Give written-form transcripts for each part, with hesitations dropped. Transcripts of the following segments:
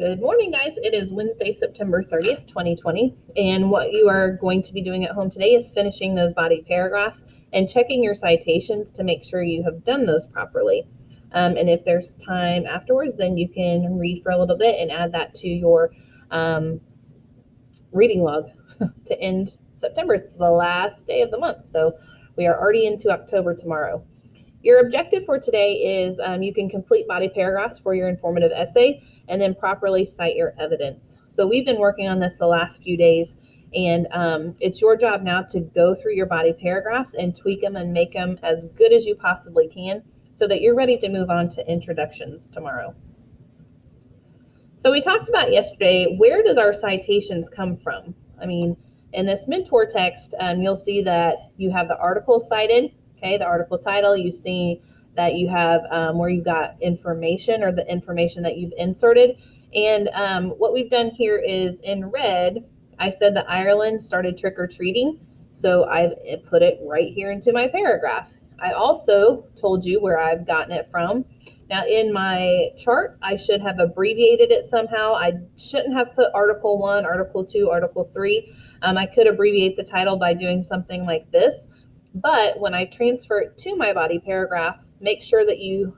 Good morning, guys. It is Wednesday, September 30th, 2020. And what you are going to be doing at home today is finishing those body paragraphs and checking your citations to make sure you have done those properly. And if there's time afterwards, then you can read for a little bit and add that to your reading log to end September. It's the last day of the month, so we are already into October tomorrow. Your objective for today is you can complete body paragraphs for your informative essay and then properly cite your evidence. So we've been working on this the last few days, and it's your job now to go through your body paragraphs and tweak them and make them as good as you possibly can so that you're ready to move on to introductions tomorrow. So we talked about yesterday, where does our citations come from? I mean, in this mentor text, you'll see that you have the article cited, okay, the article title. You see that you have where you got information or the information that you've inserted. And what we've done here is in red, I said that Ireland started trick-or-treating, so I've put it right here into my paragraph. I also told you where I've gotten it from. Now in my chart, I should have abbreviated it somehow. I shouldn't have put Article 1, Article 2, Article 3. I could abbreviate the title by doing something like this. But when I transfer it to my body paragraph, make sure that you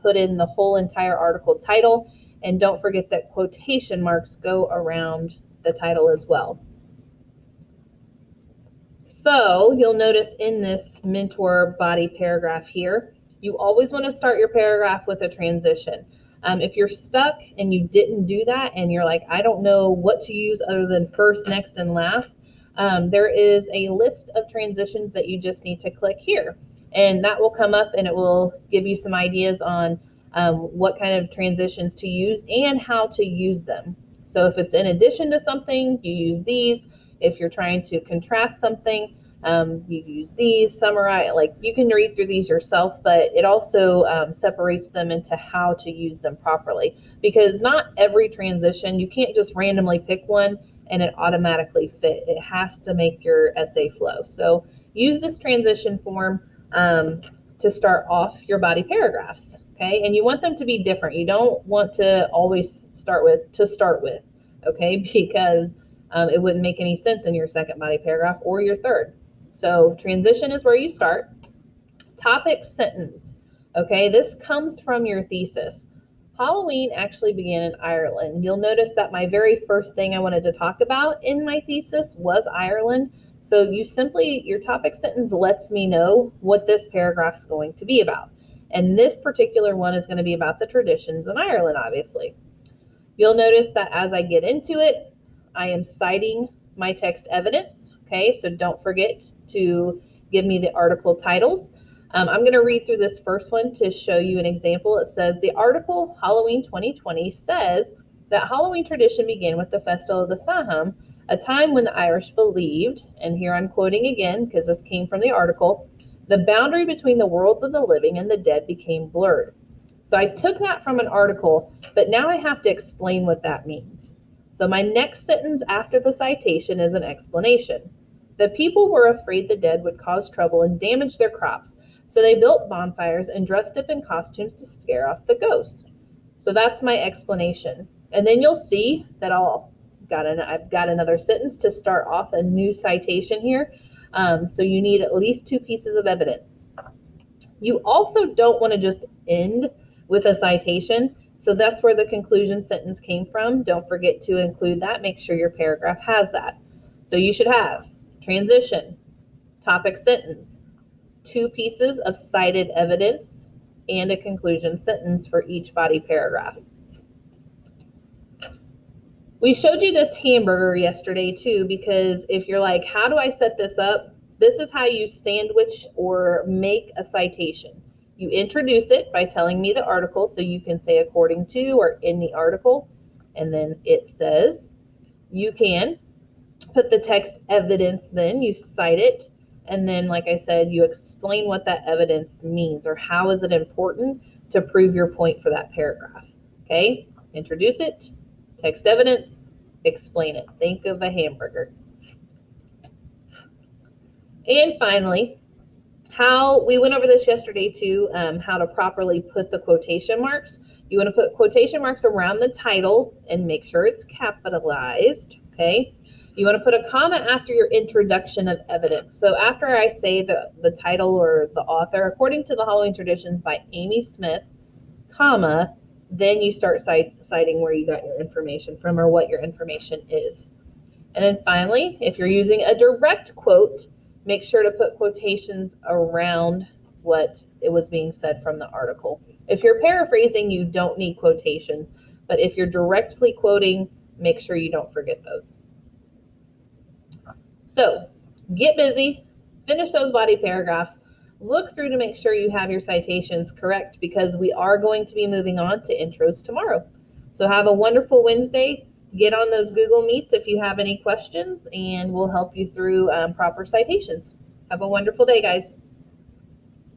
put in the whole entire article title, and don't forget that quotation marks go around the title as well. So you'll notice in this mentor body paragraph here, you always want to start your paragraph with a transition. If you're stuck and you didn't do that and you're like, I don't know what to use other than first, next, and last, there is a list of transitions that you just need to click here. And that will come up and it will give you some ideas on what kind of transitions to use and how to use them. So if it's in addition to something, you use these. If you're trying to contrast something, you use these, summarize, like you can read through these yourself, but it also separates them into how to use them properly, because not every transition, you can't just randomly pick one and it automatically fit. It has to make your essay flow. So use this transition form to start off your body paragraphs, okay? And you want them to be different. You don't want to always start with, okay? Because it wouldn't make any sense in your second body paragraph or your third. So transition is where you start. Topic sentence, okay? This comes from your thesis. Halloween actually began in Ireland. You'll notice that my very first thing I wanted to talk about in my thesis was Ireland. So your topic sentence lets me know what this paragraph's going to be about. And this particular one is going to be about the traditions in Ireland, obviously. You'll notice that as I get into it, I am citing my text evidence, okay? So don't forget to give me the article titles. I'm going to read through this first one to show you an example. It says, the article Halloween 2020 says that Halloween tradition began with the festival of the Samhain, a time when the Irish believed, and here I'm quoting again because this came from the article, the boundary between the worlds of the living and the dead became blurred. So I took that from an article, but now I have to explain what that means. So my next sentence after the citation is an explanation. The people were afraid the dead would cause trouble and damage their crops, so they built bonfires and dressed up in costumes to scare off the ghosts. So that's my explanation. And then you'll see that I've got another sentence to start off a new citation here. So you need at least 2 pieces of evidence. You also don't want to just end with a citation. So that's where the conclusion sentence came from. Don't forget to include that. Make sure your paragraph has that. So you should have transition, topic sentence, 2 pieces of cited evidence, and a conclusion sentence for each body paragraph. We showed you this hamburger yesterday too, because if you're like, how do I set this up? This is how you sandwich or make a citation. You introduce it by telling me the article, so you can say according to or in the article, and then it says you can put the text evidence, then you cite it, and then like I said, you explain what that evidence means or how is it important to prove your point for that paragraph. Okay, introduce it, text evidence, explain it. Think of a hamburger. And finally, how we went over this yesterday too, how to properly put the quotation marks You want to put quotation marks around the title and make sure it's capitalized, okay? You want to put a comma after your introduction of evidence. So after I say the title or the author, according to the Halloween Traditions by Amy Smith, comma, then you start citing where you got your information from or what your information is. And then finally, if you're using a direct quote, make sure to put quotations around what it was being said from the article. If you're paraphrasing, you don't need quotations, but if you're directly quoting, make sure you don't forget those. So get busy, finish those body paragraphs, look through to make sure you have your citations correct because we are going to be moving on to intros tomorrow. So have a wonderful Wednesday. Get on those Google Meets if you have any questions, and we'll help you through proper citations. Have a wonderful day, guys.